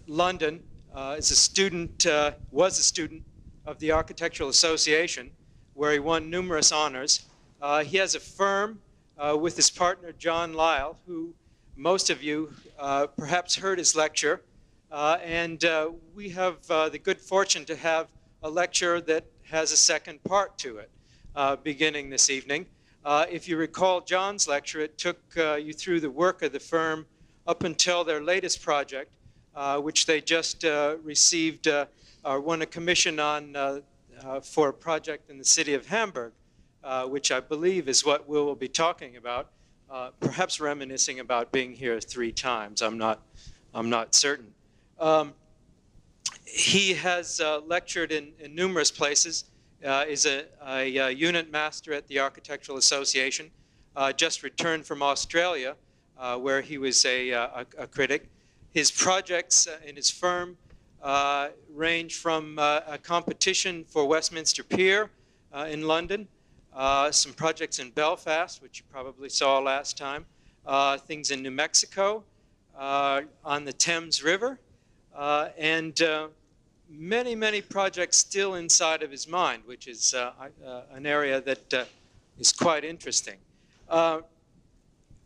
London, is a student, was a student of the Architectural Association, where he won numerous honors. He has a firm with his partner, John Lyle, who most of you perhaps heard his lecture. And we have the good fortune to have a lecture that has a second part to it, beginning this evening. If you recall John's lecture, it took you through the work of the firm up until their latest project, which they just received or won a commission on for a project in the city of Hamburg, which I believe is what we'll be talking about, perhaps reminiscing about being here 3 times. I'm not certain. He has lectured in numerous places, is a unit master at the Architectural Association, just returned from Australia, where he was a critic. His projects in his firm range from a competition for Westminster Pier in London, some projects in Belfast, which you probably saw last time, things in New Mexico, on the Thames River, and many, many projects still inside of his mind, which is an area that is quite interesting.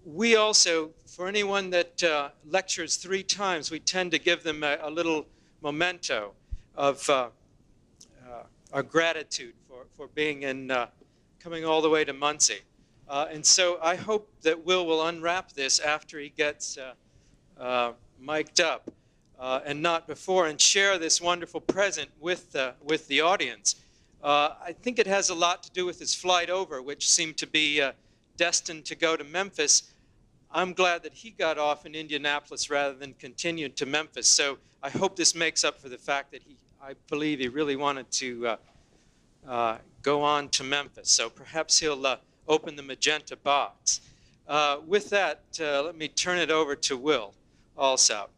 We also, for anyone that lectures 3 times, we tend to give them a little memento of our gratitude for being in, coming all the way to Muncie. And so I hope that will unwrap this after he gets mic'd up, and not before, and share this wonderful present with the audience. I think it has a lot to do with his flight over, which seemed to be destined to go to Memphis. I'm glad that he got off in Indianapolis rather than continued to Memphis. So I hope this makes up for the fact that I believe he really wanted to go on to Memphis. So perhaps he'll open the magenta box. With that, let me turn it over to Will Alsop.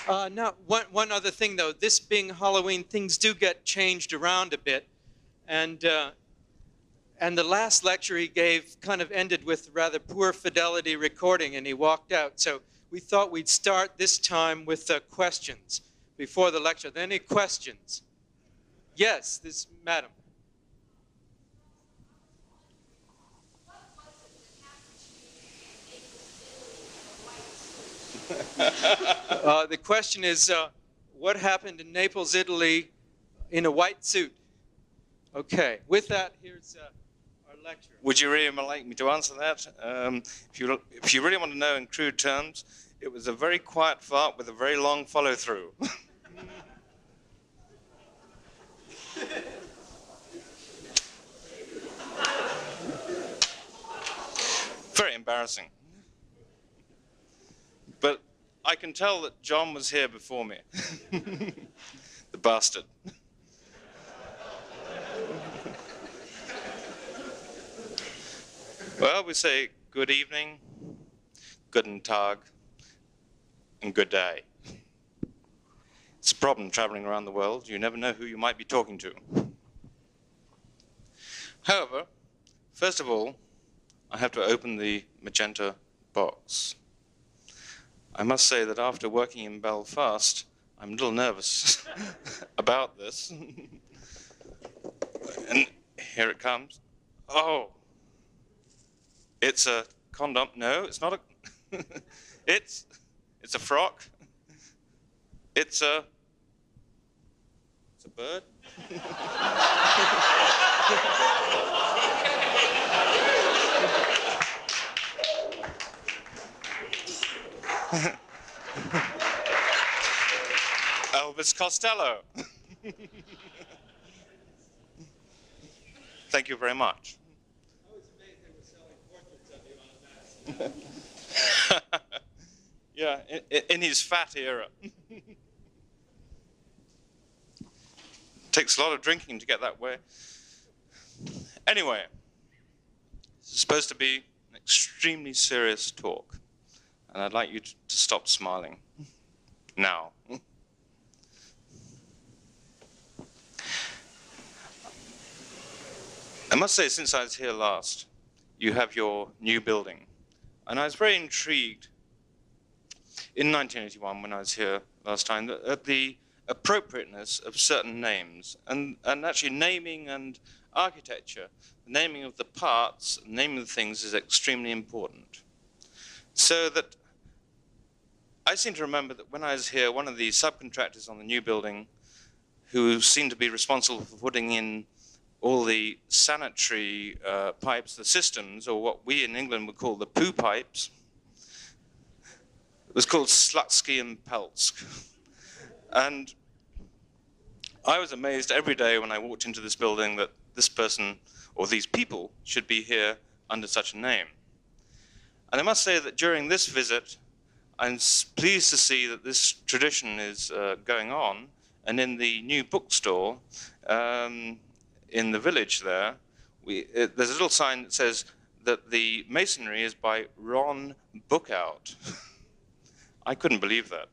Now, one other thing, though. This being Halloween, things do get changed around a bit. And the last lecture he gave kind of ended with rather poor fidelity recording, and he walked out. So we thought we'd start this time with questions before the lecture. Are there any questions? Yes, this madam. The question is, what happened in Naples, Italy, in a white suit? Okay, with that, here's our lecturer. Would you really like me to answer that? If you really want to know in crude terms, it was a very quiet fart with a very long follow-through. Very embarrassing. But I can tell that John was here before me. The bastard. Well, we say good evening, guten Tag, and good day. It's a problem traveling around the world. You never know who you might be talking to. However, first of all, I have to open the magenta box. I must say that after working in Belfast, I'm a little nervous about this. And here it comes. Oh, it's a condom. No, it's not a. it's a frock. It's a bird. Elvis Costello. Thank you very much. I was amazed they were selling portraits of you on a mask. Yeah, in his fat era. Takes a lot of drinking to get that way. Anyway, this is supposed to be an extremely serious talk. And I'd like you to stop smiling now. must say, since I was here last, you have your new building. And I was very intrigued in 1981, when I was here last time, at the appropriateness of certain names. And actually naming and architecture, the naming of the parts, naming of the things is extremely important. So that I seem to remember that when I was here, one of the subcontractors on the new building, who seemed to be responsible for putting in all the sanitary pipes, the systems, or what we in England would call the poo pipes, it was called Slutsky and Peltsk. And I was amazed every day when I walked into this building that this person, or these people, should be here under such a name. And I must say that during this visit, I'm pleased to see that this tradition is going on. And in the new bookstore in the village there, there's a little sign that says that the masonry is by Ron Bookout. I couldn't believe that.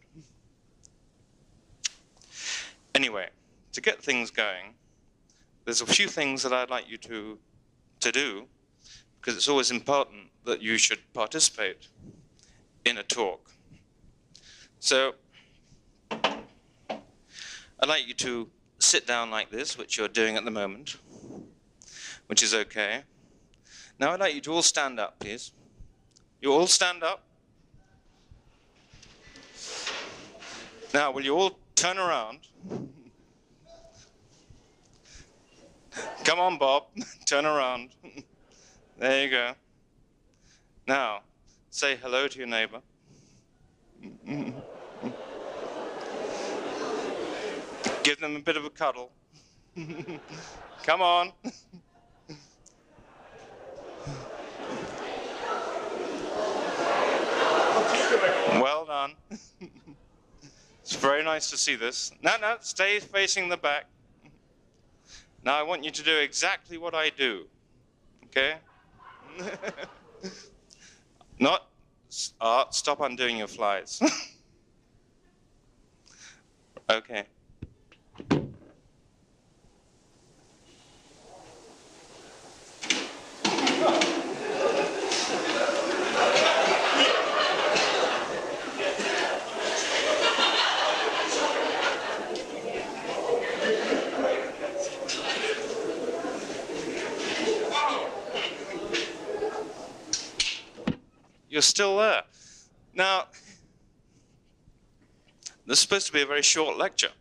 Anyway, to get things going, there's a few things that I'd like you to do, because it's always important that you should participate in a talk. So I'd like you to sit down like this, which you're doing at the moment, which is okay. Now I'd like you to all stand up, please. You all stand up. Now, will you all turn around? Come on, Bob, turn around. There you go. Now, say hello to your neighbor. Give them a bit of a cuddle. Come on. Well done. It's very nice to see this. No, stay facing the back. Now I want you to do exactly what I do, okay? Not, stop undoing your flies. Okay. You're still there. Now, this is supposed to be a very short lecture.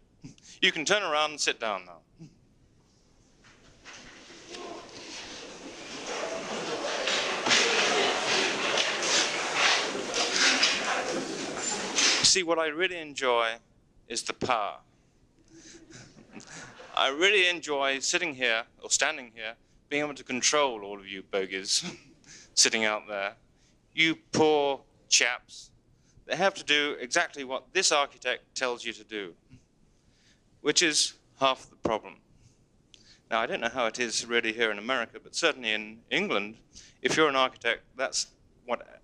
You can turn around and sit down now. See, what I really enjoy is the power. I really enjoy sitting here, or standing here, being able to control all of you bogies sitting out there. You poor chaps, they have to do exactly what this architect tells you to do, which is half the problem. Now, I don't know how it is really here in America, but certainly in England, if you're an architect, that's what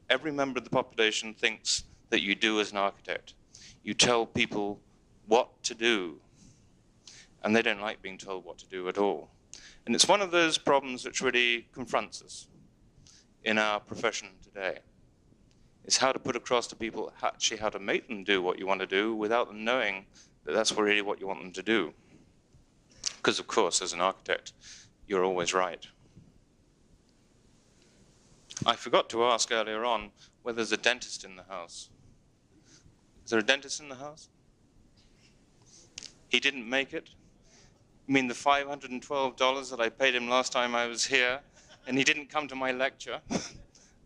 every member of the population thinks that you do as an architect. You tell people what to do, and they don't like being told what to do at all. And it's one of those problems which really confronts us in our profession today. It's how to put across to people actually how to make them do what you want to do without them knowing that that's really what you want them to do. Because of course, as an architect, you're always right. I forgot to ask earlier on whether there's a dentist in the house. Is there a dentist in the house? He didn't make it? You mean the $512 that I paid him last time I was here, and he didn't come to my lecture?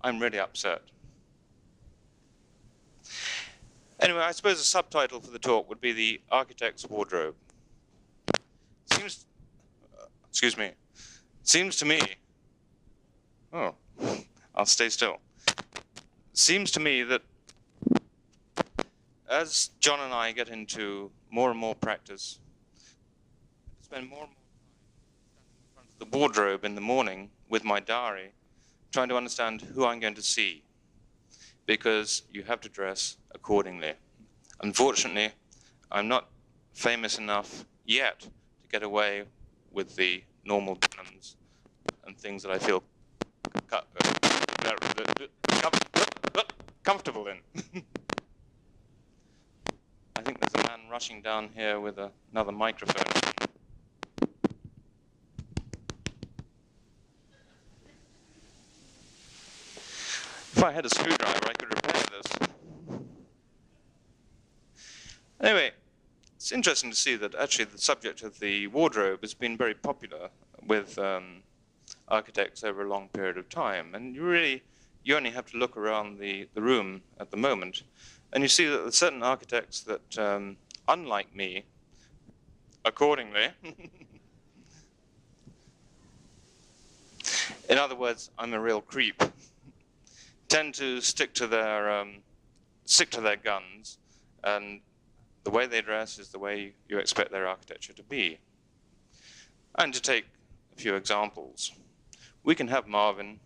I'm really upset. Anyway, I suppose a subtitle for the talk would be The Architect's Wardrobe. Seems to me, oh, I'll stay still. Seems to me that as John and I get into more and more practice, spend more and more time standing in front of the wardrobe in the morning with my diary, trying to understand who I'm going to see, because you have to dress accordingly. Unfortunately, I'm not famous enough yet to get away with the normal denims and things that I feel comfortable in. I think there's a man rushing down here with another microphone. If I had a screwdriver, I could repair this. Anyway, it's interesting to see that actually the subject of the wardrobe has been very popular with architects over a long period of time. And you only have to look around the room at the moment, and you see that there are certain architects that, unlike me, accordingly, in other words, I'm a real creep, tend to stick to their guns, and the way they dress is the way you expect their architecture to be. And to take a few examples, we can have Marvin,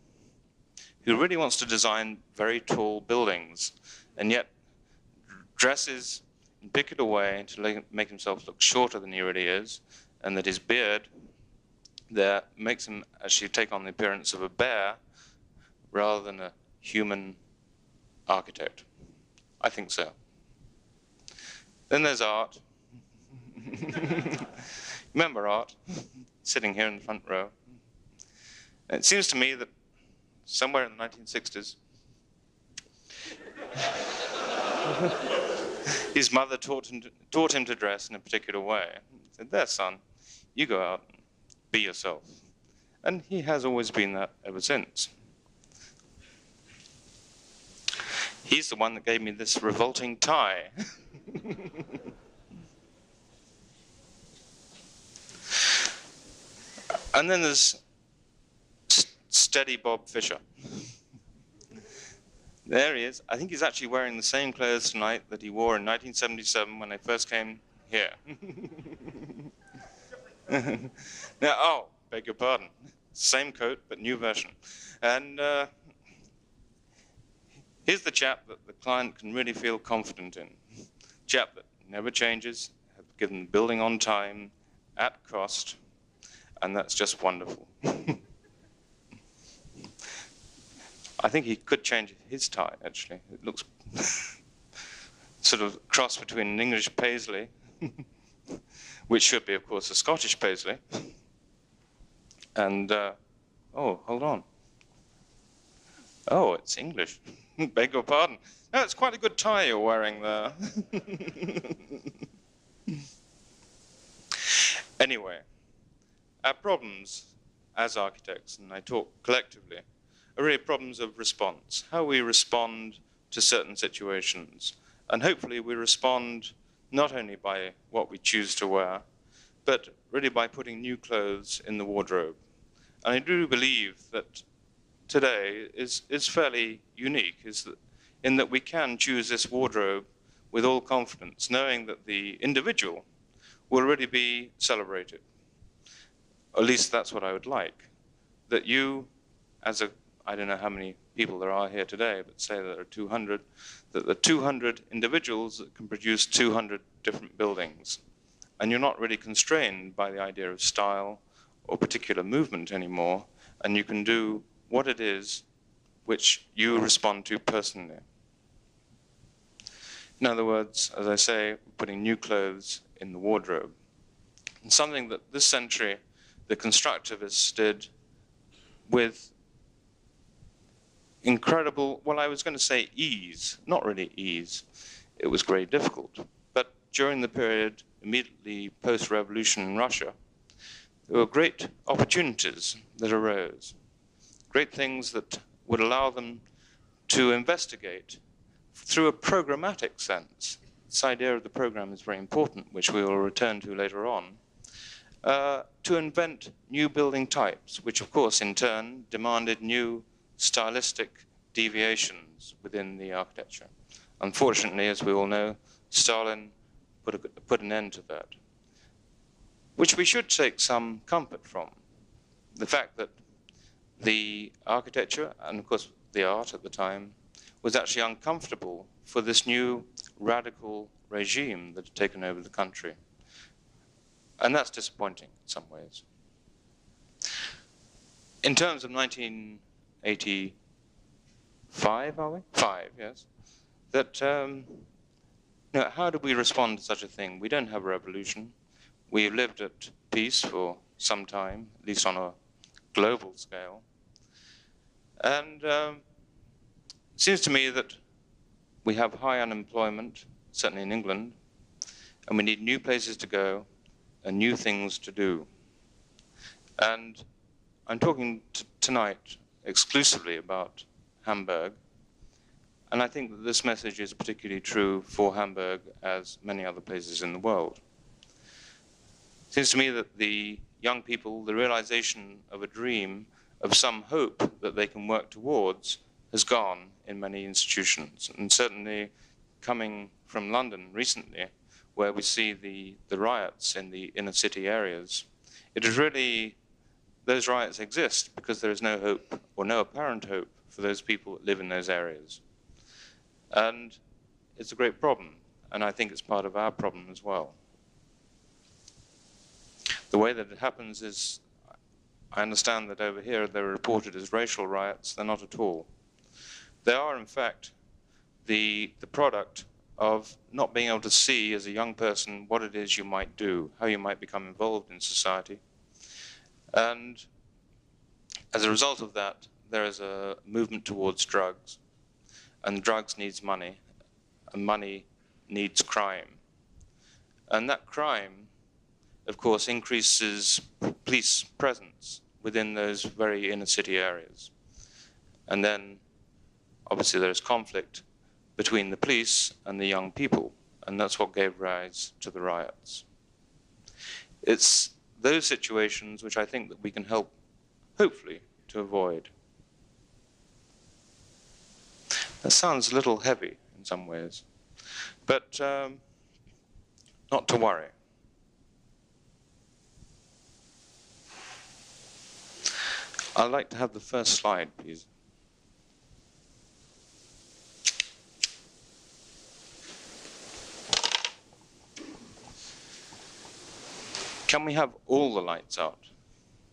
who really wants to design very tall buildings, and yet dresses in a particular way to make himself look shorter than he really is, and that his beard there makes him actually take on the appearance of a bear rather than a human architect. I think so. Then there's Art. Remember Art, sitting here in the front row. And it seems to me that somewhere in the 1960s, his mother taught him to dress in a particular way. He said, "There, son, you go out and be yourself." And he has always been that ever since. He's the one that gave me this revolting tie. And then there's Steady Bob Fisher. There he is. I think he's actually wearing the same clothes tonight that he wore in 1977 when I first came here. Now, oh, beg your pardon. Same coat, but new version. And here's the chap that the client can really feel confident in. Chap that never changes, have given the building on time, at cost, and that's just wonderful. I think he could change his tie, actually. It looks sort of cross between an English paisley, which should be, of course, a Scottish paisley, and, oh, hold on. Oh, it's English. Beg your pardon. No, it's quite a good tie you're wearing there. Anyway, our problems as architects, and I talk collectively, are really problems of response, how we respond to certain situations. And hopefully we respond not only by what we choose to wear, but really by putting new clothes in the wardrobe. And I do believe that today is fairly unique, in that we can choose this wardrobe with all confidence, knowing that the individual will really be celebrated. At least that's what I would like. That you, as a, I don't know how many people there are here today, but say there are 200, that the 200 individuals that can produce 200 different buildings. And you're not really constrained by the idea of style or particular movement anymore, and you can do what it is which you respond to personally. In other words, as I say, putting new clothes in the wardrobe. And something that this century the constructivists did with incredible, well, I was going to say ease, not really ease. It was very difficult. But during the period immediately post-revolution in Russia, there were great opportunities that arose, great things that would allow them to investigate through a programmatic sense. This idea of the program is very important, which we will return to later on, to invent new building types, which of course in turn demanded new stylistic deviations within the architecture. Unfortunately, as we all know, Stalin put an end to that, which we should take some comfort from. The fact that the architecture, and of course the art at the time, was actually uncomfortable for this new radical regime that had taken over the country. And that's disappointing in some ways. in terms of 1985, are we? 5, yes. That, how do we respond to such a thing? We don't have a revolution. We've lived at peace for some time, at least on a global scale. And it seems to me that we have high unemployment, certainly in England, and we need new places to go and new things to do. And I'm talking tonight exclusively about Hamburg, and I think that this message is particularly true for Hamburg as many other places in the world. It seems to me that the young people, the realization of a dream, of some hope that they can work towards, has gone in many institutions. And certainly coming from London recently, where we see the riots in the inner city areas, it is really, those riots exist because there is no hope, or no apparent hope, for those people that live in those areas. And it's a great problem, and I think it's part of our problem as well. The way that it happens is, I understand that over here they're reported as racial riots. They're not at all. They are, in fact, the product of not being able to see as a young person what it is you might do, how you might become involved in society. And as a result of that, there is a movement towards drugs. And drugs needs money, and money needs crime. And that crime, of course, increases police presence within those very inner city areas. And then, obviously, there is conflict between the police and the young people, and that's what gave rise to the riots. It's those situations which I think that we can help, hopefully, to avoid. That sounds a little heavy in some ways, but not to worry. I'd like to have the first slide, please. Can we have all the lights out?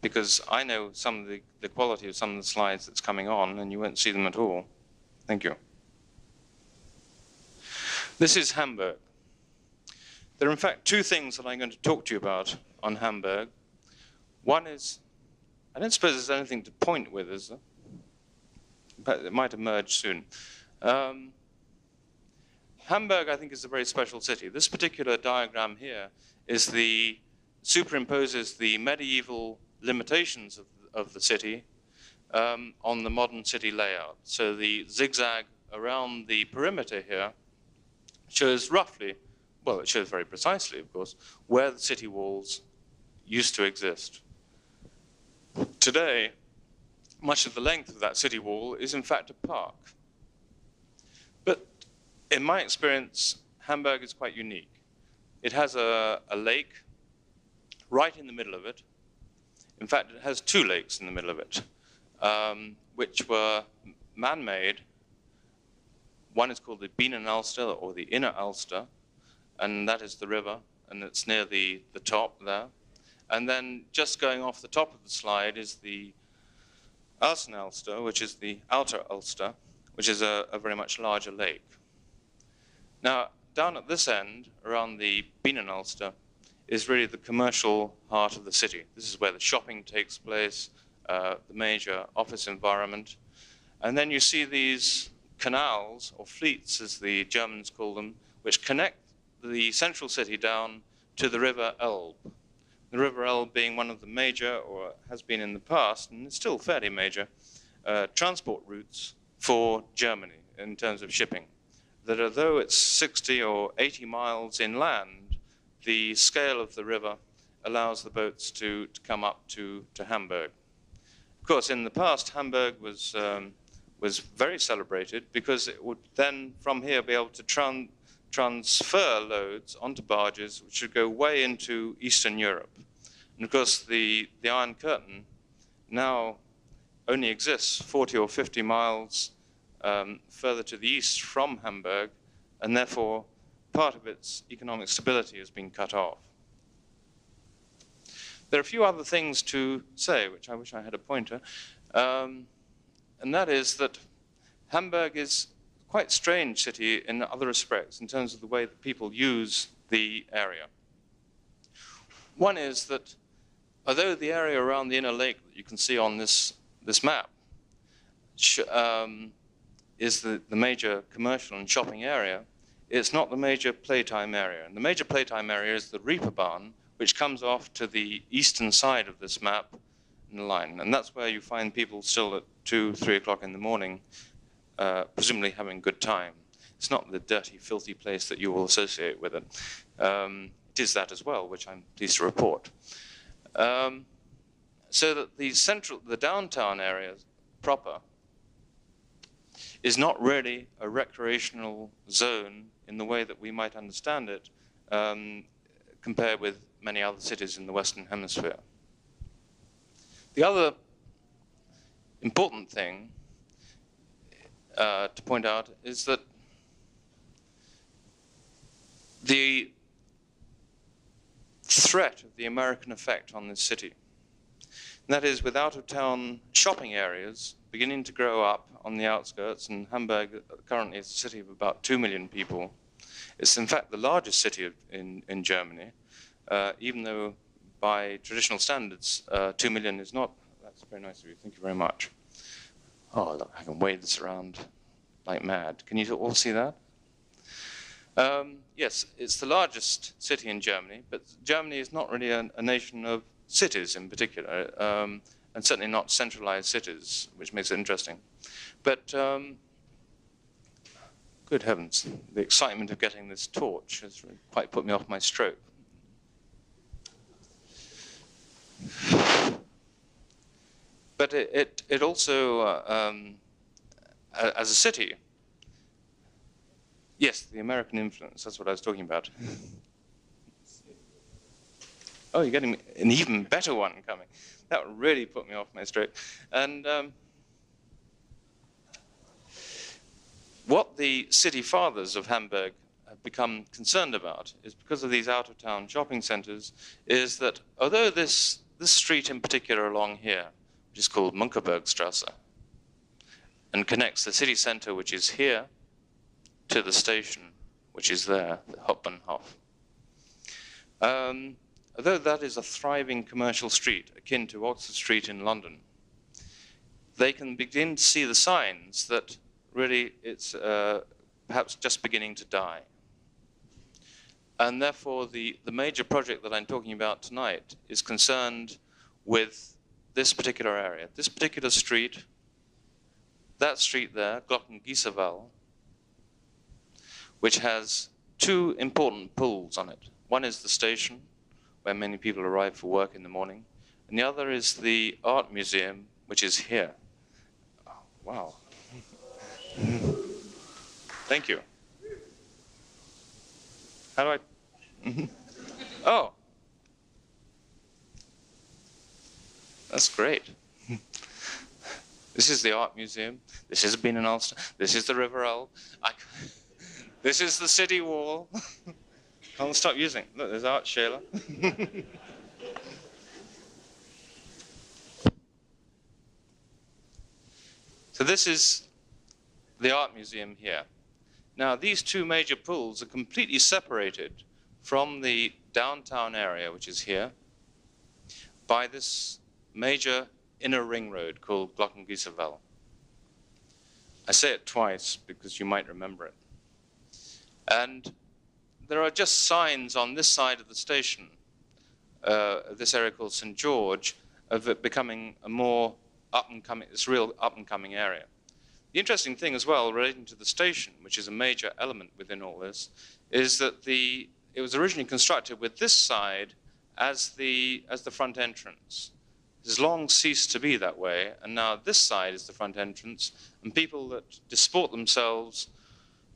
Because I know some of the quality of some of the slides that's coming on, and you won't see them at all. Thank you. This is Hamburg. There are in fact two things that I'm going to talk to you about on Hamburg. One is, I don't suppose there's anything to point with, is there? But it might emerge soon. Hamburg, I think, is a very special city. This particular diagram here is superimposes the medieval limitations of the city on the modern city layout. So the zigzag around the perimeter here shows roughly, well, it shows very precisely, of course, where the city walls used to exist. Today, much of the length of that city wall is in fact a park. But in my experience, Hamburg is quite unique. It has a lake right in the middle of it. In fact, it has two lakes in the middle of it, which were man-made. One is called the Binnenalster, or the Inner Alster, and that is the river, and it's near the top there. And then just going off the top of the slide is the Außenalster, which is the Outer Ulster, which is a very much larger lake. Now, down at this end, around the Binnenalster, is really the commercial heart of the city. This is where the shopping takes place, the major office environment. And then you see these canals, or fleets as the Germans call them, which connect the central city down to the River Elbe. The River Elbe being one of the major, or has been in the past, and it's still fairly major, transport routes for Germany in terms of shipping. That although it's 60 or 80 miles inland, the scale of the river allows the boats to come up to Hamburg. Of course, in the past, Hamburg was very celebrated because it would then, from here, be able to transfer loads onto barges, which would go way into Eastern Europe. And of course, the Iron Curtain now only exists 40 or 50 miles further to the east from Hamburg, and therefore part of its economic stability has been cut off. There are a few other things to say, which I wish I had a pointer, and that is that Hamburg is a quite strange city in other respects in terms of the way that people use the area. One is that although the area around the inner lake that you can see on this map is the major commercial and shopping area, it's not the major playtime area. And the major playtime area is the Reeperbahn, which comes off to the eastern side of this map in the line. And that's where you find people still at 2, 3 o'clock in the morning, presumably having a good time. It's not the dirty, filthy place that you will associate with it. It is that as well, which I'm pleased to report. So that the downtown area proper is not really a recreational zone in the way that we might understand it, compared with many other cities in the Western Hemisphere. The other important thing to point out is that the threat of the American effect on this city, and that is with out-of-town shopping areas beginning to grow up on the outskirts, and Hamburg currently is a city of about 2 million people. It's in fact the largest city in Germany, even though by traditional standards 2 million is not. That's very nice of you, thank you very much. Oh, look, I can wave this around like mad. Can you all see that? Yes, it's the largest city in Germany, but Germany is not really a nation of cities in particular, and certainly not centralized cities, which makes it interesting. But good heavens, the excitement of getting this torch has really quite put me off my stroke. But it also, as a city, yes, the American influence, that's what I was talking about. Oh, you're getting an even better one coming. That would really put me off my stroke. And what the city fathers of Hamburg have become concerned about is, because of these out-of-town shopping centers, is that although this street in particular along here, which is called Munkebergstrasse, and connects the city center, which is here, to the station, which is there, the Hauptbahnhof. Although that is a thriving commercial street, akin to Oxford Street in London, they can begin to see the signs that really it's perhaps just beginning to die. And therefore, the major project that I'm talking about tonight is concerned with this particular area, this particular street, that street there, Glockengießerwall, which has 2 important pools on it. One is the station, where many people arrive for work in the morning, and the other is the art museum, which is here. Oh, wow. Thank you. How do I? Oh. That's great. This is the art museum. This has been an Ulster. This is the River Elbe. This is the city wall. Can't stop using. Look, there's Art Scheler. So this is the art museum here. Now, these 2 major pools are completely separated from the downtown area, which is here, by this major inner ring road called Glockengießerwall. I say it twice because you might remember it. And there are just signs on this side of the station, this area called St. George, of it becoming a more up-and-coming, this real up-and-coming area. The interesting thing as well, relating to the station, which is a major element within all this, is that it was originally constructed with this side as the front entrance. It has long ceased to be that way, and now this side is the front entrance, and people that disport themselves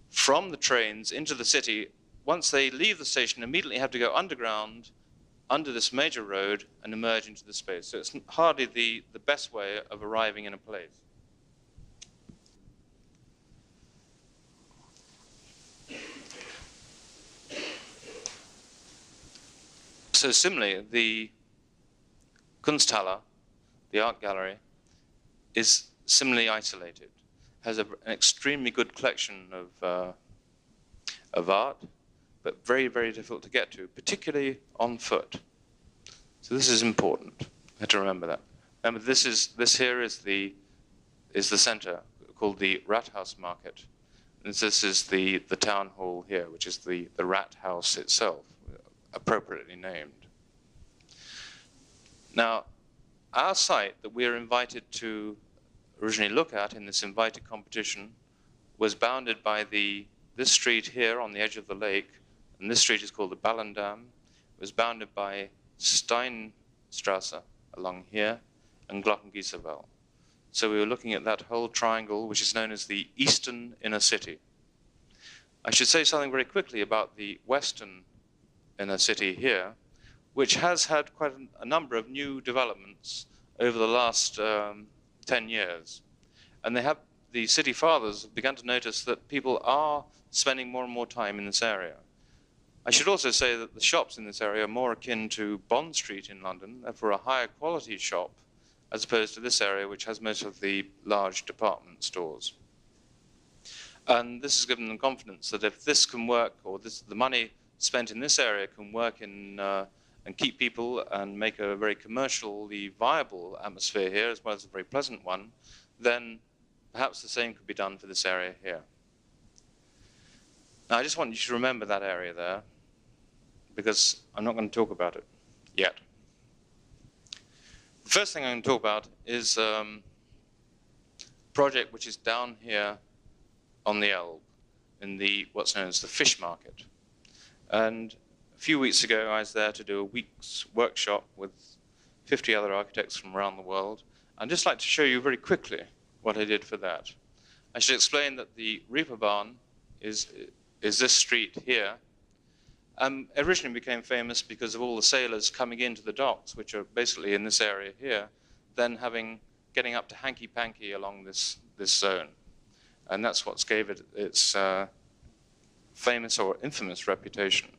from the trains into the city, once they leave the station, immediately have to go underground, under this major road, and emerge into the space. So it's hardly the best way of arriving in a place. So similarly, Kunsthalle, the art gallery, is similarly isolated, has an extremely good collection of art, but very, very difficult to get to, particularly on foot. So this is important. I have to remember that. Remember, this here is the center called the Rathaus Market. And this is the town hall here, which is the rat house itself, appropriately named. Now, our site that we are invited to originally look at in this invited competition was bounded by this street here on the edge of the lake, and this street is called the Ballendam. It was bounded by Steinstrasse along here and Glockengießerwald. So we were looking at that whole triangle, which is known as the Eastern Inner City. I should say something very quickly about the Western Inner City here, which has had quite a number of new developments over the last 10 years. And the city fathers have begun to notice that people are spending more and more time in this area. I should also say that the shops in this area are more akin to Bond Street in London, therefore a higher quality shop, as opposed to this area, which has most of the large department stores. And this has given them confidence that if this can work, or the money spent in this area can work and keep people and make a very commercially viable atmosphere here, as well as a very pleasant one, then perhaps the same could be done for this area here. Now, I just want you to remember that area there, because I'm not going to talk about it yet. The first thing I'm going to talk about is a project which is down here on the Elbe, in what's known as the fish market. And a few weeks ago, I was there to do a week's workshop with 50 other architects from around the world. I'd just like to show you very quickly what I did for that. I should explain that the Reeperbahn is this street here. Originally became famous because of all the sailors coming into the docks, which are basically in this area here, then getting up to hanky-panky along this zone. And that's what gave it its famous or infamous reputation.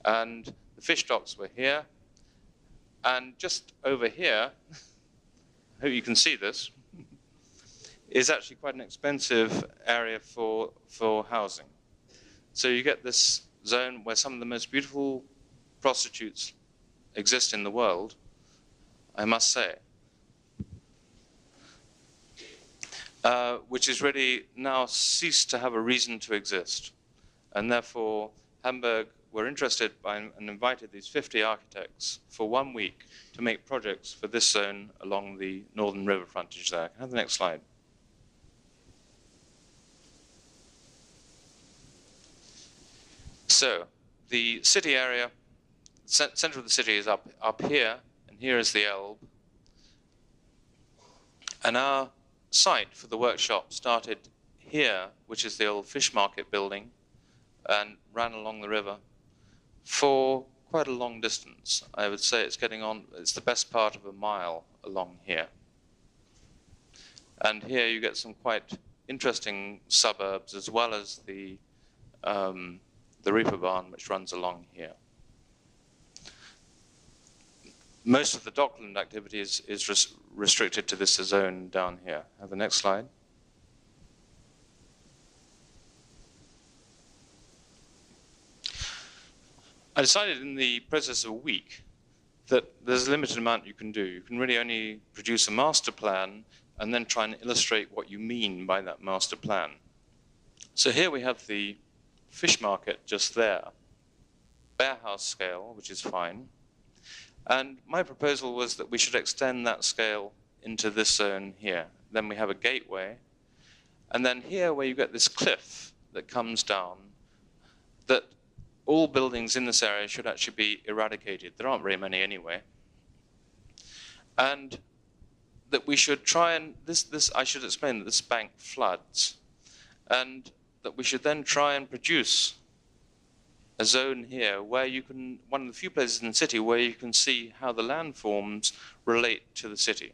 And the fish docks were here. And just over here, I hope you can see this, is actually quite an expensive area for housing. So you get this zone where some of the most beautiful prostitutes exist in the world, I must say, which has really now ceased to have a reason to exist. And therefore, Hamburg were interested and invited these 50 architects for 1 week to make projects for this zone along the northern river frontage there. Can I have the next slide? So, the city area, center of the city is up here, and here is the Elbe. And our site for the workshop started here, which is the old fish market building, and ran along the river for quite a long distance. I would say it's the best part of a mile along here. And here you get some quite interesting suburbs, as well as the Reeperbahn, which runs along here. Most of the Dockland activity is restricted to this zone down here. Have the next slide. I decided in the process of a week that there's a limited amount you can do. You can really only produce a master plan and then try and illustrate what you mean by that master plan. So here we have the fish market just there, bare house scale, which is fine. And my proposal was that we should extend that scale into this zone here. Then we have a gateway. And then here, where you get this cliff that comes down, that all buildings in this area should actually be eradicated. There aren't very many anyway. And that we should try and, I should explain that this bank floods. And that we should then try and produce a zone here where you can, one of the few places in the city where you can see how the landforms relate to the city.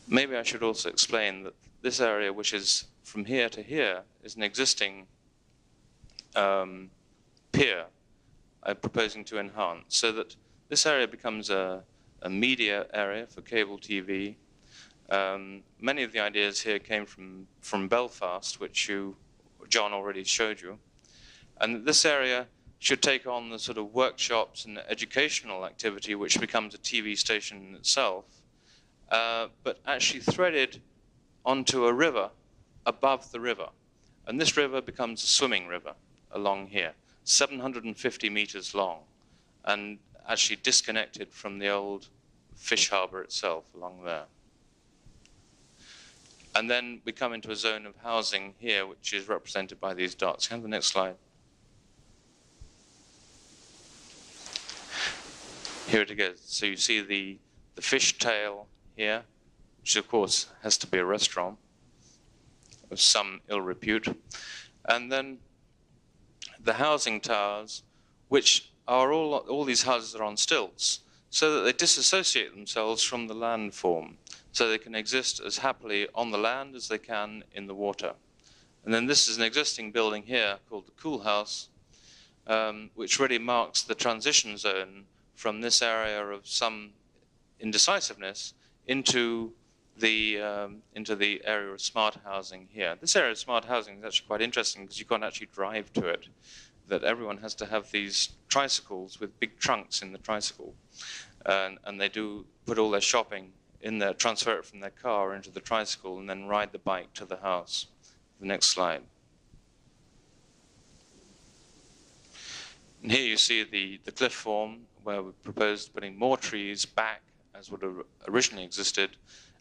Maybe I should also explain that this area, which is from here to here, is an existing pier I'm proposing to enhance, so that This area becomes a media area for cable TV. Many of the ideas here came from Belfast, which John already showed you. And this area should take on the sort of workshops and educational activity, which becomes a TV station in itself, but actually threaded onto a river above the river. And this river becomes a swimming river along here, 750 meters long, and actually disconnected from the old fish harbor itself along there. And then we come into a zone of housing here, which is represented by these dots. Can I have the next slide? Here it goes. So you see the fish tail here, which of course has to be a restaurant of some ill repute. And then the housing towers, which are all these houses are on stilts, so that they disassociate themselves from the landform, so they can exist as happily on the land as they can in the water. And then this is an existing building here called the Cool House, which really marks the transition zone from this area of some indecisiveness into the area of smart housing here. This area of smart housing is actually quite interesting because you can't actually drive to it. That everyone has to have these tricycles with big trunks in the tricycle, and they do put all their shopping in there, transfer it from their car into the tricycle, and then ride the bike to the house. The next slide. And here you see the cliff form where we proposed putting more trees back as would have originally existed,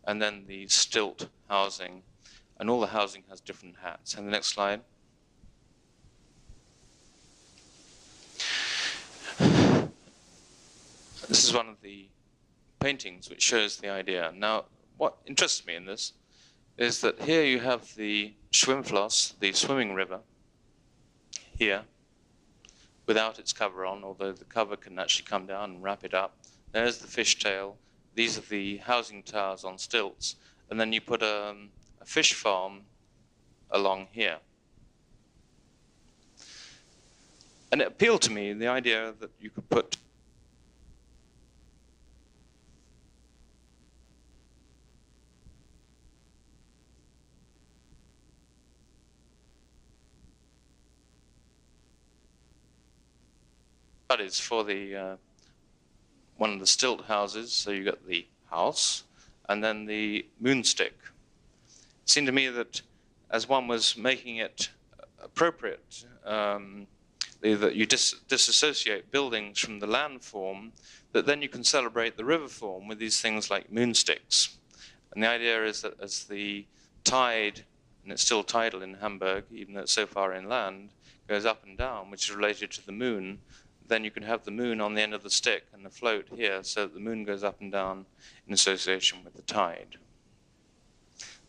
and then the stilt housing, and all the housing has different hats. And the next slide. This is one of the paintings which shows the idea. Now, what interests me in this is that here you have the Schwimmfloss, the swimming river, here, without its cover on, although the cover can actually come down and wrap it up. There's the fishtail. These are the housing towers on stilts. And then you put a fish farm along here. And it appealed to me, the idea that you could put studies for the one of the stilt houses. So you got the house and then the moonstick. It seemed to me that as one was making it appropriate, that you disassociate buildings from the landform, that then you can celebrate the river form with these things like moonsticks. And the idea is that as the tide, and it's still tidal in Hamburg, even though it's so far inland, goes up and down, which is related to the moon, then you can have the moon on the end of the stick and the float here, so that the moon goes up and down in association with the tide.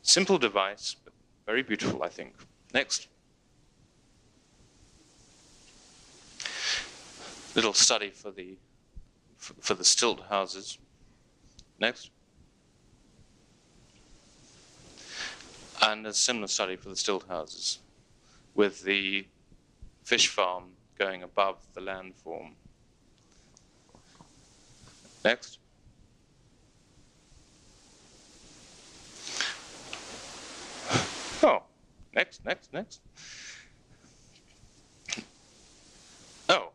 Simple device, but very beautiful, I think. Next. Little study for the stilt houses. Next. And a similar study for the stilt houses, with the fish farm going above the landform. Next. Oh, next. Oh,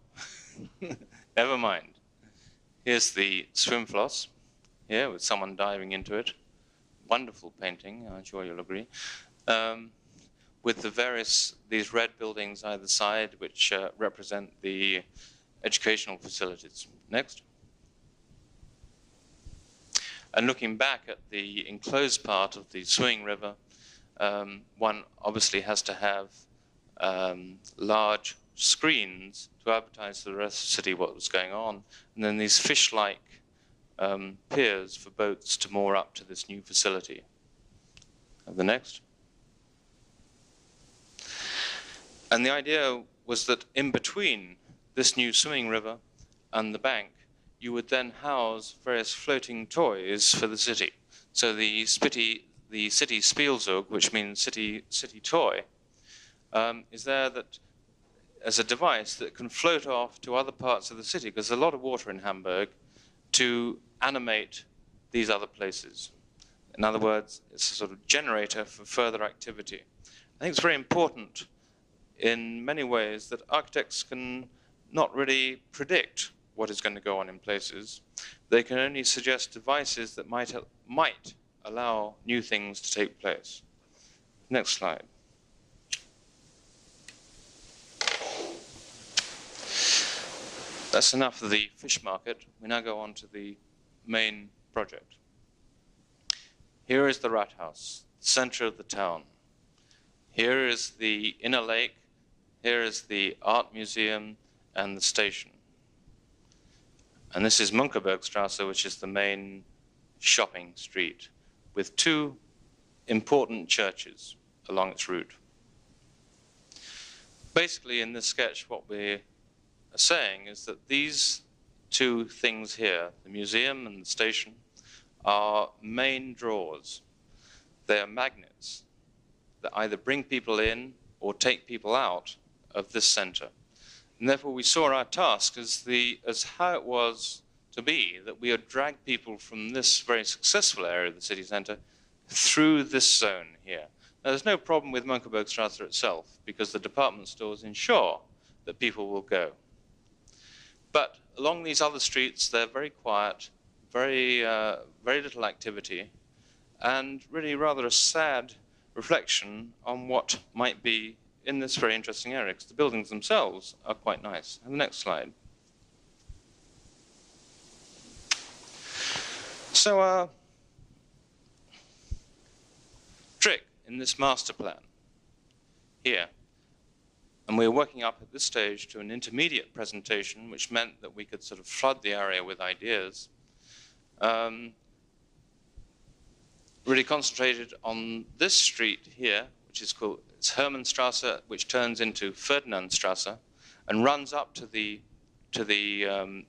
never mind. Here's the Schwimmfloss here with someone diving into it. Wonderful painting, I'm sure you'll agree. With these red buildings either side, which represent the educational facilities. Next. And looking back at the enclosed part of the swimming river, one obviously has to have large screens to advertise to the rest of the city what was going on, and then these fish-like piers for boats to moor up to this new facility. And the next. And the idea was that in between this new swimming river and the bank, you would then house various floating toys for the city. So the city Spielzug, which means city toy, is there that as a device that can float off to other parts of the city, because there's a lot of water in Hamburg, to animate these other places. In other words, it's a sort of generator for further activity. I think it's very important in many ways that architects can not really predict what is going to go on in places. They can only suggest devices that might allow new things to take place. Next slide. That's enough of the fish market. We now go on to the main project. Here is the rat house, center of the town. Here is the inner lake. Here is the art museum and the station. And this is Munkebergstrasse, which is the main shopping street, with two important churches along its route. Basically, in this sketch, what we are saying is that these two things here, the museum and the station, are main draws. They are magnets that either bring people in or take people out of this center. And therefore, we saw our task as how it was to be that we would drag people from this very successful area of the city center through this zone here. Now, there's no problem with Munkebergstrasse itself, because the department stores ensure that people will go. But along these other streets, they're very quiet, very little activity, and really rather a sad reflection on what might be in this very interesting area, because the buildings themselves are quite nice. And the next slide. So our trick in this master plan here, and we're working up at this stage to an intermediate presentation, which meant that we could sort of flood the area with ideas, really concentrated on this street here, which is called Hermannstrasse, which turns into Ferdinandstrasse and runs up to the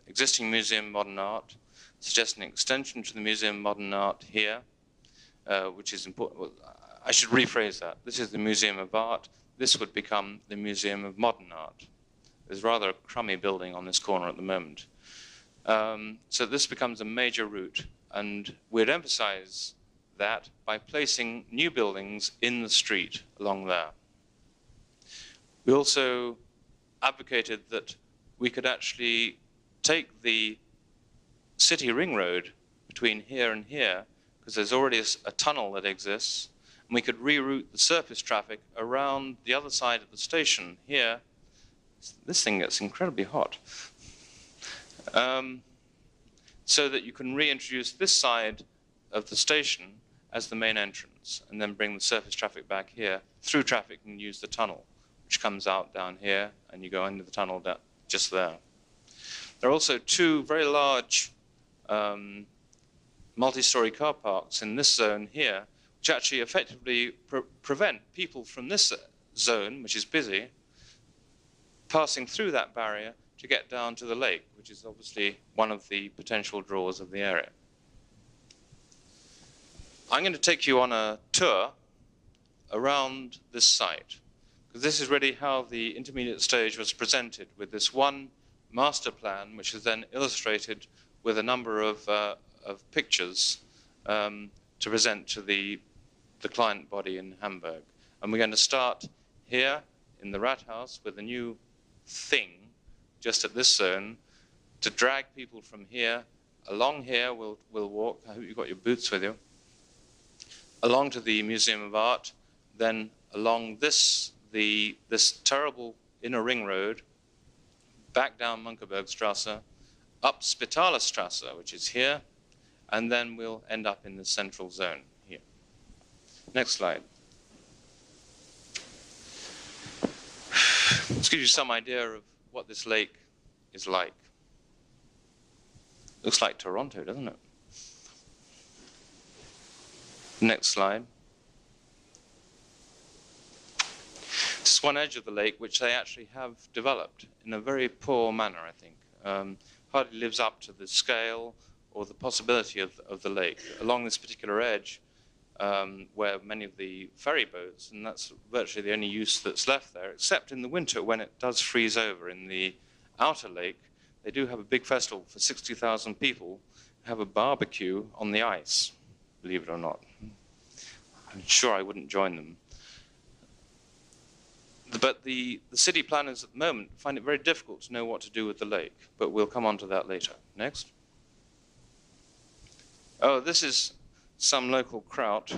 existing Museum of Modern Art, suggesting an extension to the Museum of Modern Art here, which is important. Well, I should rephrase that. This is the Museum of Art. This would become the Museum of Modern Art. There's rather a crummy building on this corner at the moment. So this becomes a major route, and we'd emphasize that by placing new buildings in the street along there. We also advocated that we could actually take the city ring road between here and here, because there's already a tunnel that exists, and we could reroute the surface traffic around the other side of the station here. This thing gets incredibly hot. So that you can reintroduce this side of the station as the main entrance, and then bring the surface traffic back here. Through traffic and use the tunnel, which comes out down here, and you go into the tunnel just there. There are also two very large multi-story car parks in this zone here, which actually effectively prevent people from this zone, which is busy, passing through that barrier to get down to the lake, which is obviously one of the potential draws of the area. I'm going to take you on a tour around this site, because this is really how the intermediate stage was presented, with this one master plan, which is then illustrated with a number of pictures to present to the client body in Hamburg. And we're going to start here in the rat house with a new thing, just at this zone, to drag people from here. Along here, we'll walk. I hope you've got your boots with you. Along to the Museum of Art, then along this terrible inner ring road, back down Munkebergstrasse, up Spitalerstrasse, which is here, and then we'll end up in the central zone here. Next slide. This gives you some idea of what this lake is like. Looks like Toronto, doesn't it? Next slide. This is one edge of the lake which they actually have developed in a very poor manner, I think. Hardly lives up to the scale or the possibility of the lake. Along this particular edge, where many of the ferry boats, and that's virtually the only use that's left there, except in the winter when it does freeze over in the outer lake, they do have a big festival for 60,000 people, have a barbecue on the ice, believe it or not. I'm sure I wouldn't join them. But the city planners at the moment find it very difficult to know what to do with the lake, but we'll come on to that later. Next. Oh, this is some local kraut.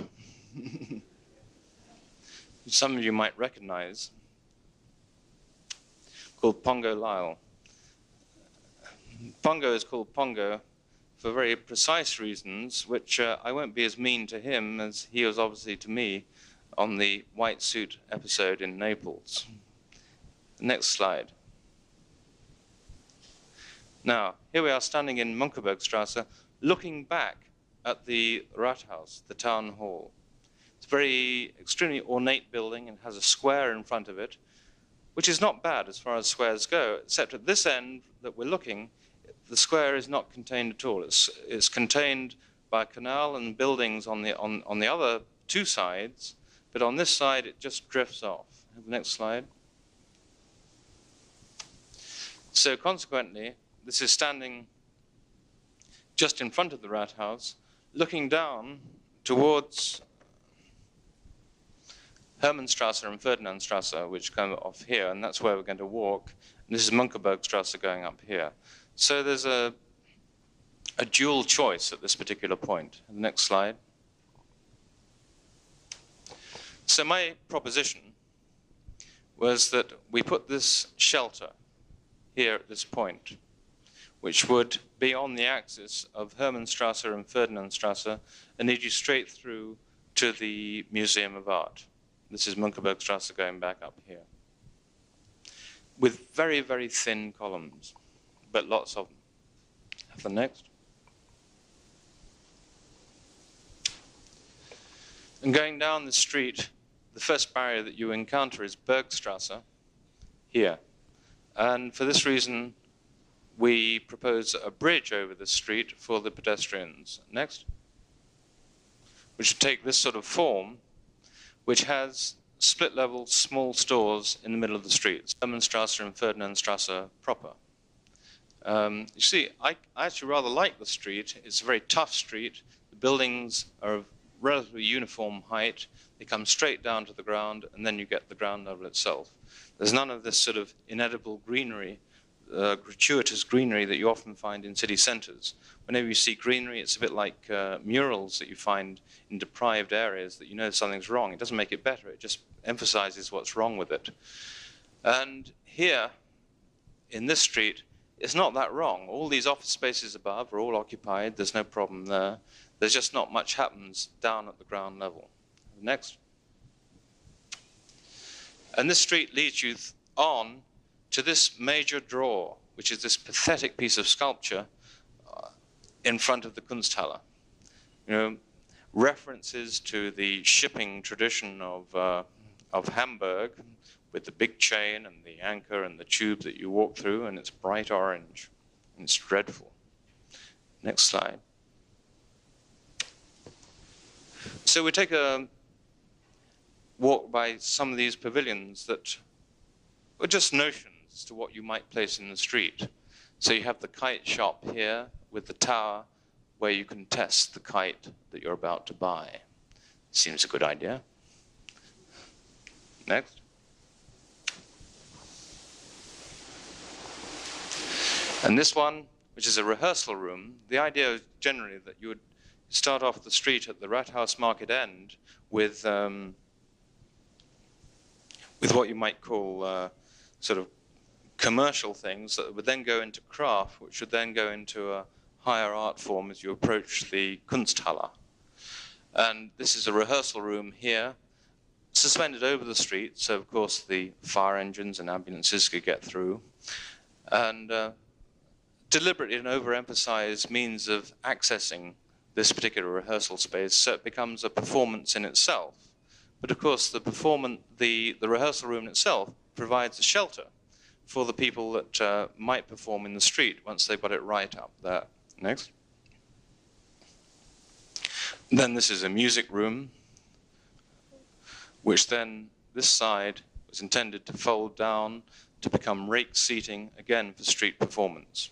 Some of you might recognize, called Pongo Lyle. Pongo is called Pongo for very precise reasons, which I won't be as mean to him as he was obviously to me on the white suit episode in Naples. Next slide. Now, here we are standing in Mönckebergstrasse, looking back at the Rathaus, the town hall. It's a very extremely ornate building and has a square in front of it, which is not bad as far as squares go, except at this end that we're looking, the square is not contained at all. It's contained by a canal and buildings on the other two sides, but on this side it just drifts off. The next slide. So consequently, this is standing just in front of the Rathaus, looking down towards Hermannstrasse and Ferdinandstrasse, which come off here, and that's where we're going to walk. And this is Mönckebergstrasse going up here. So there's a dual choice at this particular point. The next slide. So my proposition was that we put this shelter here at this point, which would be on the axis of Hermannstrasse and Ferdinandstrasse and lead you straight through to the Museum of Art. This is Mönckebergstrasse going back up here, with very, very thin columns, but lots of them. Have the next. And going down the street, the first barrier that you encounter is Bergstrasse, here. And for this reason, we propose a bridge over the street for the pedestrians. Next. Which would take this sort of form, which has split-level small stores in the middle of the street, Hermannstrasse and Ferdinandstrasse proper. You see, I actually rather like the street. It's a very tough street. The buildings are of relatively uniform height. They come straight down to the ground, and then you get the ground level itself. There's none of this sort of inedible greenery, gratuitous greenery that you often find in city centres. Whenever you see greenery, it's a bit like murals that you find in deprived areas that you know something's wrong. It doesn't make it better, it just emphasizes what's wrong with it. And here, in this street, it's not that wrong. All these office spaces above are all occupied, there's no problem there. There's just not much happens down at the ground level. Next. And this street leads you on to this major draw, which is this pathetic piece of sculpture in front of the Kunsthalle. You know, references to the shipping tradition of Hamburg, with the big chain and the anchor and the tube that you walk through, and it's bright orange, and it's dreadful. Next slide. So we take a walk by some of these pavilions that are just notions as to what you might place in the street. So you have the kite shop here with the tower where you can test the kite that you're about to buy. Seems a good idea. Next. And this one, which is a rehearsal room, the idea is generally that you would start off the street at the Rathaus market end with what you might call sort of commercial things that would then go into craft, which would then go into a higher art form as you approach the Kunsthalle. And this is a rehearsal room here, suspended over the street, so of course the fire engines and ambulances could get through. And deliberately an overemphasized means of accessing this particular rehearsal space, so it becomes a performance in itself. But of course, the rehearsal room itself provides a shelter for the people that might perform in the street once they've got it right up there. Next. Then this is a music room, which then this side was intended to fold down to become rake seating, again for street performance.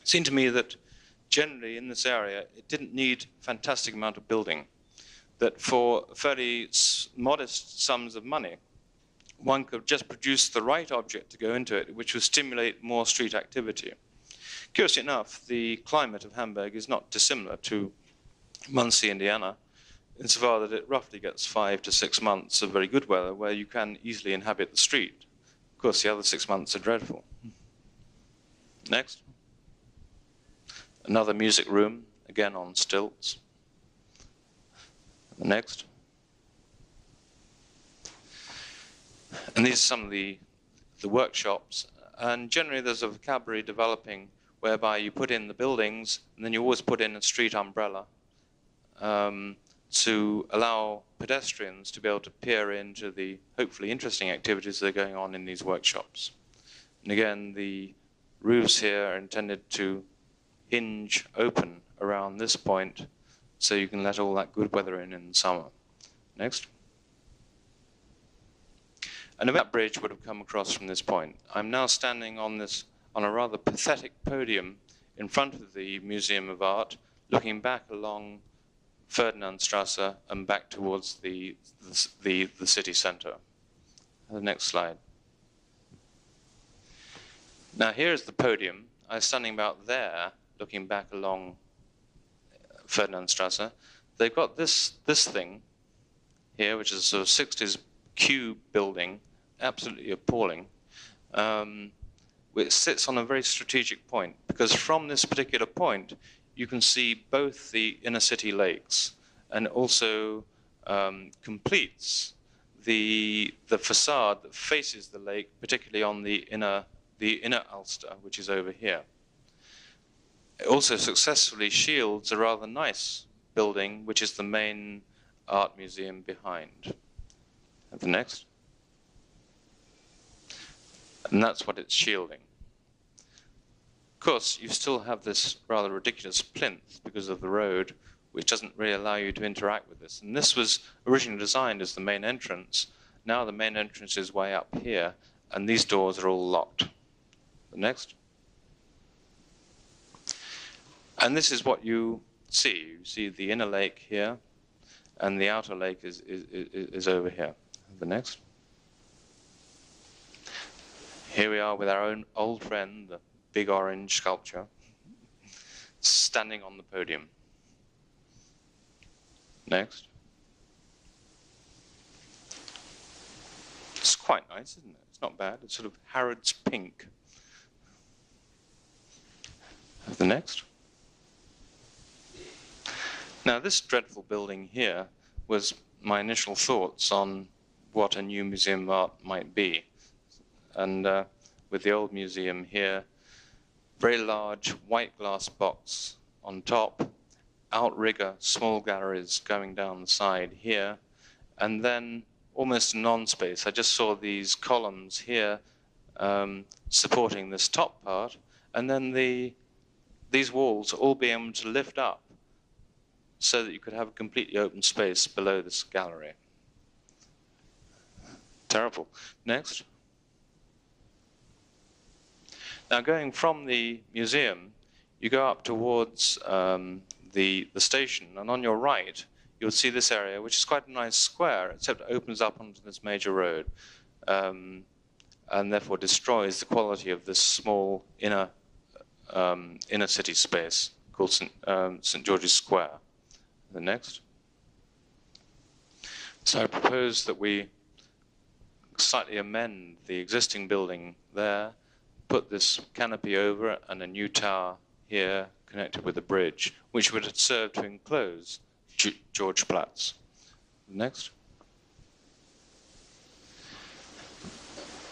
seemed to me that generally in this area, it didn't need a fantastic amount of building, that for fairly modest sums of money, one could just produce the right object to go into it, which would stimulate more street activity. Curiously enough, the climate of Hamburg is not dissimilar to Muncie, Indiana, insofar that it roughly gets 5 to 6 months of very good weather where you can easily inhabit the street. Of course, the other 6 months are dreadful. Next. Another music room, again on stilts. Next. And these are some of the workshops. And generally there's a vocabulary developing whereby you put in the buildings and then you always put in a street umbrella to allow pedestrians to be able to peer into the hopefully interesting activities that are going on in these workshops. And again, the roofs here are intended to hinge open around this point so you can let all that good weather in the summer. Next. And that bridge would have come across from this point. I'm now standing on a rather pathetic podium in front of the Museum of Art, looking back along Ferdinandstrasse and back towards the city center. The next slide. Now here's the podium. I was standing about there, looking back along Ferdinandstrasse. They've got this thing here, which is a sort of 60s cube building, absolutely appalling. It sits on a very strategic point, because from this particular point, you can see both the inner city lakes and also completes the facade that faces the lake, particularly on the inner Ulster, which is over here. It also successfully shields a rather nice building, which is the main art museum behind. And the next. And that's what it's shielding. Of course, you still have this rather ridiculous plinth because of the road, which doesn't really allow you to interact with this. And this was originally designed as the main entrance. Now the main entrance is way up here, and these doors are all locked. The next. And this is what you see. You see the inner lake here, and the outer lake is over here. The next. Here we are with our own old friend, the big orange sculpture, standing on the podium. Next. It's quite nice, isn't it? It's not bad. It's sort of Harrods pink. The next. Now, this dreadful building here was my initial thoughts on what a new museum of art might be. And with the old museum here, very large white glass box on top, outrigger, small galleries going down the side here, and then almost a non-space. I just saw these columns here supporting this top part, and then these walls all being able to lift up so that you could have a completely open space below this gallery. Terrible. Next. Now, going from the museum, you go up towards the station, and on your right, you'll see this area, which is quite a nice square, except it opens up onto this major road, and therefore destroys the quality of this small inner city space called St. George's Square. The next. So I propose that we slightly amend the existing building there, put this canopy over it, and a new tower here connected with a bridge, which would serve to enclose Georgeplatz. Next.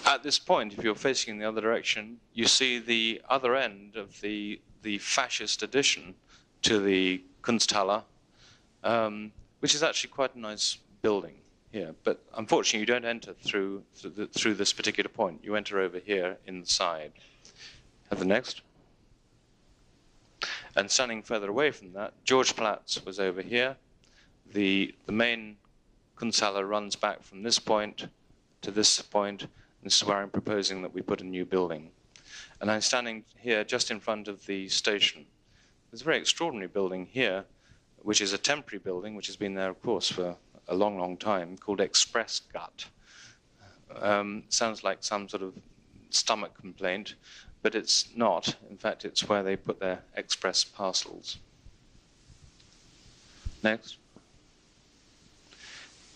At this point, if you're facing in the other direction, you see the other end of the fascist addition to the Kunsthalle, which is actually quite a nice building here. But unfortunately, you don't enter through this particular point. You enter over here in the side. Have the next. And standing further away from that, Georgeplatz was over here. The main Kunsthalle runs back from this point to this point. This is where I'm proposing that we put a new building. And I'm standing here just in front of the station. There's a very extraordinary building here, which is a temporary building, which has been there, of course, for a long, long time, called Express Gut. Sounds like some sort of stomach complaint, but it's not. In fact, it's where they put their express parcels. Next.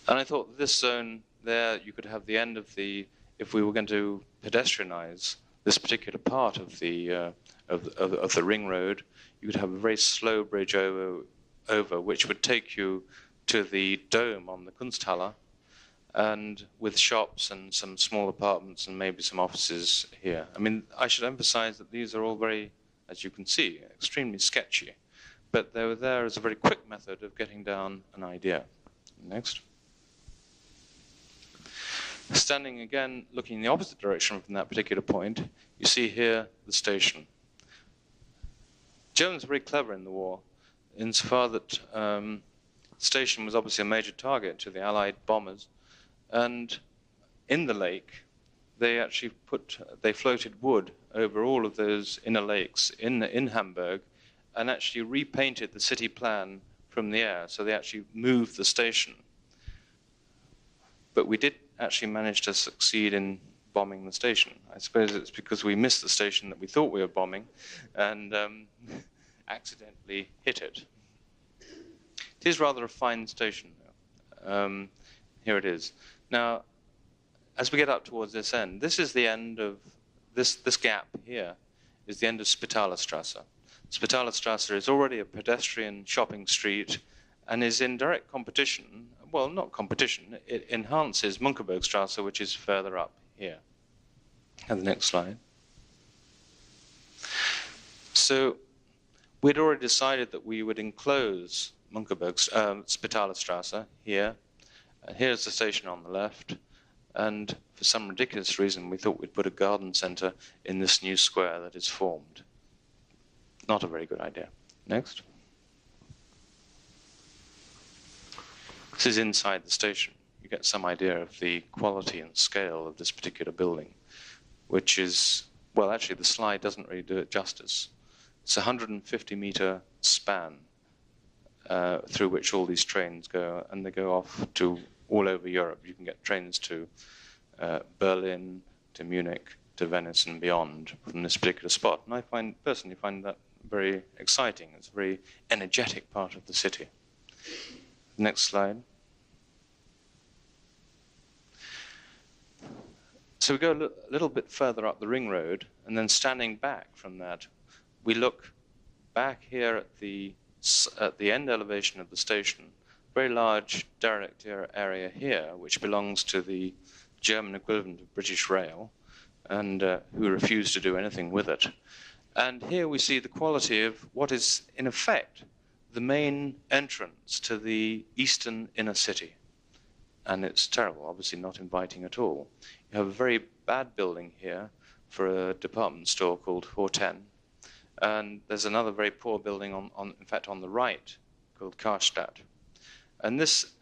And I thought this zone there, you could have the end of the, if we were going to pedestrianize this particular part of the ring road, you could have a very slow bridge over which would take you to the dome on the Kunsthalle, and with shops and some small apartments and maybe some offices here. I mean, I should emphasize that these are all very, as you can see, extremely sketchy, but they were there as a very quick method of getting down an idea. Next. Standing again, looking in the opposite direction from that particular point, you see here the station. Germans were very clever in the war, insofar that the station was obviously a major target to the Allied bombers, and in the lake, they actually floated wood over all of those inner lakes in Hamburg, and actually repainted the city plan from the air, so they actually moved the station. But we did actually manage to succeed in bombing the station. I suppose it's because we missed the station that we thought we were bombing, and accidentally hit it. It is rather a fine station, though. Here it is. Now, as we get up towards this end, this is the end of, this gap here is the end of Spitalerstrasse. Spitalerstrasse is already a pedestrian shopping street and is in direct competition, well, not competition, it enhances Mönckebergstrasse, which is further up here. And the next slide. So we'd already decided that we would enclose Spitalerstrasse here. And here's the station on the left. And for some ridiculous reason, we thought we'd put a garden center in this new square that is formed. Not a very good idea. Next. This is inside the station. You get some idea of the quality and scale of this particular building, which is, well, actually the slide doesn't really do it justice. It's a 150-meter span through which all these trains go, and they go off to all over Europe. You can get trains to Berlin, to Munich, to Venice and beyond from this particular spot. And I personally find that very exciting. It's a very energetic part of the city. Next slide. So we go a little bit further up the ring road, and then standing back from that, we look back here at the end elevation of the station, very large derelict area here, which belongs to the German equivalent of British Rail, and who refuse to do anything with it. And here we see the quality of what is, in effect, the main entrance to the eastern inner city. And it's terrible, obviously not inviting at all. You have a very bad building here for a department store called Horten. And there's another very poor building, in fact, on the right, called Karstadt. And this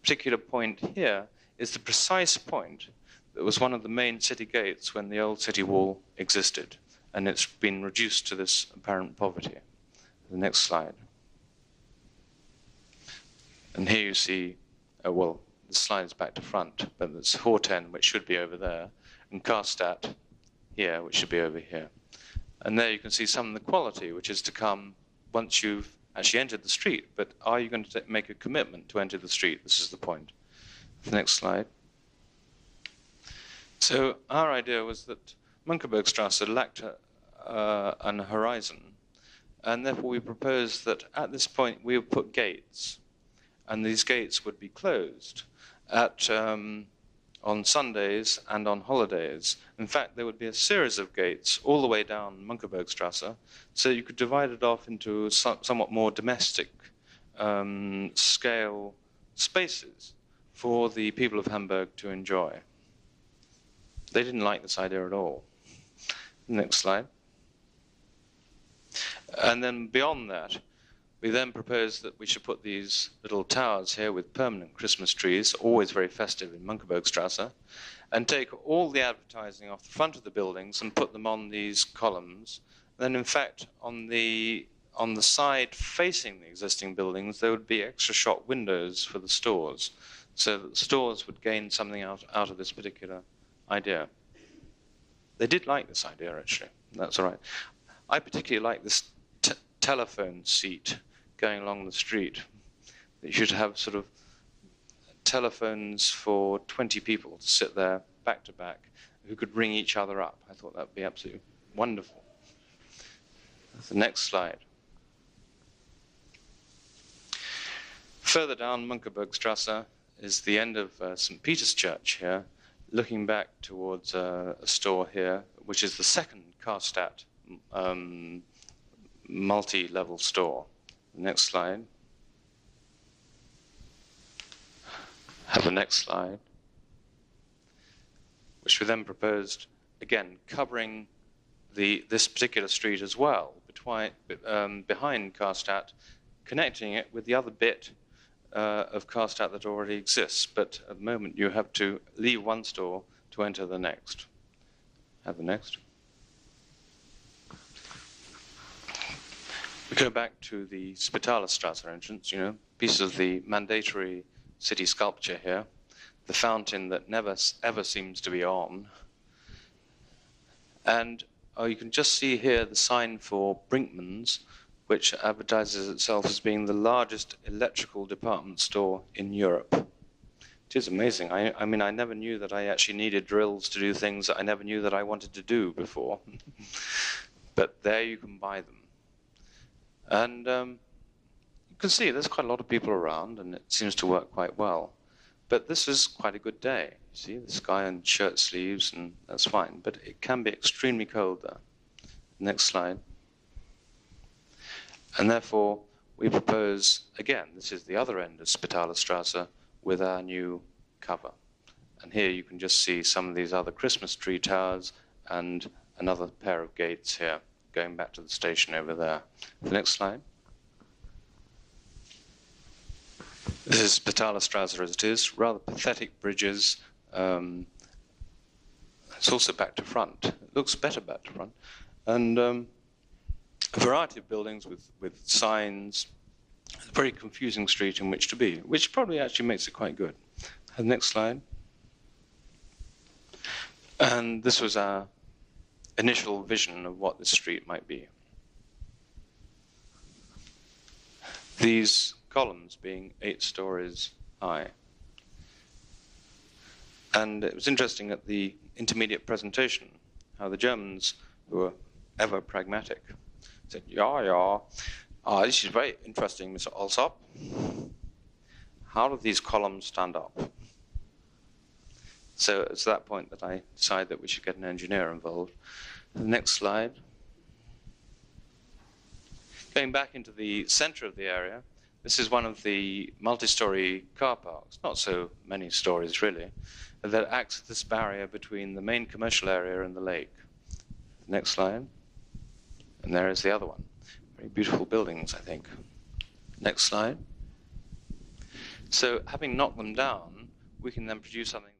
particular point here is the precise point that was one of the main city gates when the old city wall existed. And it's been reduced to this apparent poverty. The next slide. And here you see, well, the slide is back to front, but it's Horten, which should be over there, and Karstadt here, which should be over here. And there you can see some of the quality which is to come once you've actually entered the street. But are you going to make a commitment to enter the street? This is the point. The next slide. So our idea was that Mönckebergstrasse lacked an horizon, and therefore we proposed that at this point we would put gates, and these gates would be closed on Sundays and on holidays. In fact, there would be a series of gates all the way down Mönckebergstrasse, so you could divide it off into somewhat more domestic scale spaces for the people of Hamburg to enjoy. They didn't like this idea at all. Next slide. And then beyond that, We then proposed that we should put these little towers here with permanent Christmas trees, always very festive in Mönckebergstrasse, and take all the advertising off the front of the buildings and put them on these columns. Then, in fact, on the side facing the existing buildings, there would be extra shop windows for the stores, so that the stores would gain something out of this particular idea. They did like this idea, actually. That's all right. I particularly like this telephone seat going along the street. You should have sort of telephones for 20 people to sit there back to back who could ring each other up. I thought that would be absolutely wonderful. The next slide. Further down Mönckebergstrasse is the end of St. Peter's Church here, looking back towards a store here, which is the second Karstadt multi-level store. Next slide. Have the next slide. Which we then proposed, again, covering this particular street as well, behind Karstadt, connecting it with the other bit of Karstadt that already exists. But at the moment, you have to leave one store to enter the next. Have the next. We go back to the Spitalerstrasse entrance, pieces of the mandatory city sculpture here, the fountain that never ever seems to be on. And you can just see here the sign for Brinkman's, which advertises itself as being the largest electrical department store in Europe. It is amazing. I mean, I never knew that I actually needed drills to do things that I never knew that I wanted to do before. But there you can buy them. And you can see there's quite a lot of people around, and it seems to work quite well. But this is quite a good day. You see, the sky and shirt sleeves, and that's fine. But it can be extremely cold there. Next slide. And therefore, we propose, again, this is the other end of Spitalerstrasse with our new cover. And here you can just see some of these other Christmas tree towers and another pair of gates here, going back to the station over there. The next slide. This is Spitalerstrasse as it is, rather pathetic bridges. It's also back to front. It looks better back to front. And a variety of buildings with signs. A very confusing street in which to be, which probably actually makes it quite good. The next slide. And this was our initial vision of what this street might be. These columns being 8 stories high. And it was interesting at the intermediate presentation how the Germans, who were ever pragmatic, said, this is very interesting, Mr. Alsop. How do these columns stand up? So it's at that point that I decided that we should get an engineer involved. The next slide. Going back into the center of the area, this is one of the multi-story car parks, not so many stories really, that acts as this barrier between the main commercial area and the lake. Next slide. And there is the other one. Very beautiful buildings, I think. Next slide. So having knocked them down, we can then produce something